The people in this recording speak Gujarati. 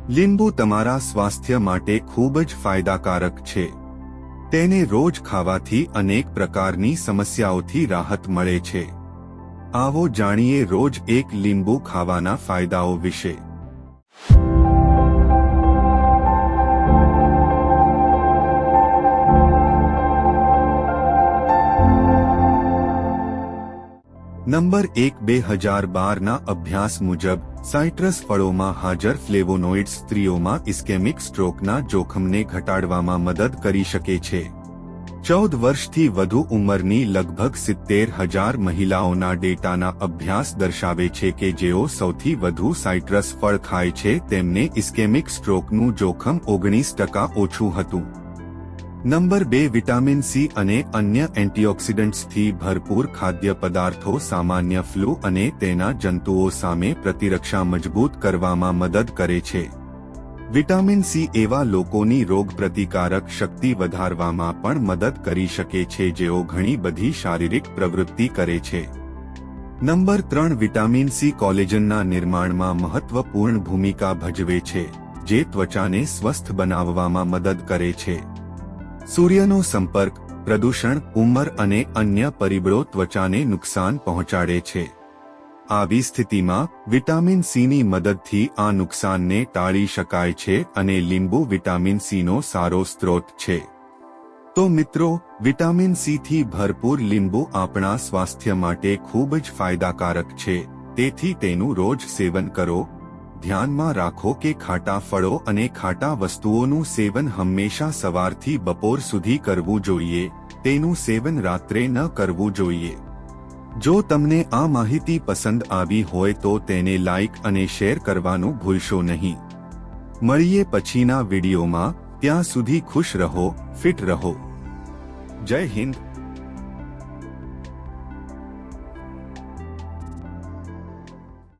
લીંબુ તમારા સ્વાસ્થ્ય માટે ખૂબ જ ફાયદાકારક છે. તેને રોજ ખાવાથી અનેક પ્રકારની સમસ્યાઓથી રાહત મળે છે. આવો જાણીએ રોજ એક લીંબુ ખાવાના ફાયદાઓ વિશે. નંબર 1 2012ના અભ્યાસ મુજબ સાઇટ્રસ ફળોમાં હાજર ફ્લેવોનોઇડ્સ સ્ત્રીઓમાં ઇસ્કેમિક સ્ટ્રોકના જોખમને ઘટાડવામાં મદદ કરી શકે છે. 14 વર્ષથી વધુ ઉંમરની લગભગ 70,000 મહિલાઓના ડેટાના અભ્યાસ દર્શાવે છે કે જેઓ સૌથી વધુ સાઇટ્રસ ફળ ખાય છે તેમને ઇસ્કેમિક સ્ટ્રોકનું જોખમ 19% ઓછું હતું. નંબર 2 વિટામિન સી અને અન્ય એન્ટીઓક્સિડન્ટ્સથી ભરપૂર ખાદ્ય પદાર્થો સામાન્ય ફ્લૂ અને તેના જંતુઓ સામે પ્રતિરક્ષા મજબૂત કરવામાં મદદ કરે છે. વિટામિન સી એવા લોકોની રોગપ્રતિકારક શક્તિ વધારવામાં પણ મદદ કરી શકે છે જેઓ ઘણી બધી શારીરિક પ્રવૃત્તિ કરે છે. નંબર 3 વિટામિન સી કોલેજનના નિર્માણમાં મહત્વપૂર્ણ ભૂમિકા ભજવે છે, જે ત્વચાને સ્વસ્થ બનાવવામાં મદદ કરે છે. સૂર્યનો સંપર્ક, પ્રદૂષણ, ઉંમર અને અન્ય પરિબળો ત્વચાને નુકસાન પહોંચાડે છે. આવી સ્થિતિમાં વિટામિન સીની મદદથી આ નુકસાનને ટાળી શકાય છે અને લીંબુ વિટામિન સીનો સારો સ્ત્રોત છે. તો મિત્રો, વિટામિન સીથી ભરપૂર લીંબુ આપણા સ્વાસ્થ્ય માટે ખૂબ જ ફાયદાકારક છે, તેથી તેનું રોજ સેવન કરો. ધ્યાનમાં રાખો કે ખાટા ફળો અને ખાટા વસ્તુઓનું સેવન હંમેશા સવારથી બપોર સુધી કરવું જોઈએ. તેનું સેવન રાત્રે ન કરવું જોઈએ. જો તમને આ માહિતી પસંદ આવી હોય તો તેને લાઇક અને શેર કરવાનું ભૂલશો નહીં. મળીએ પછીના વિડીયોમાં. ત્યાં સુધી ખુશ રહો, ફિટ રહો. જય હિન્દ.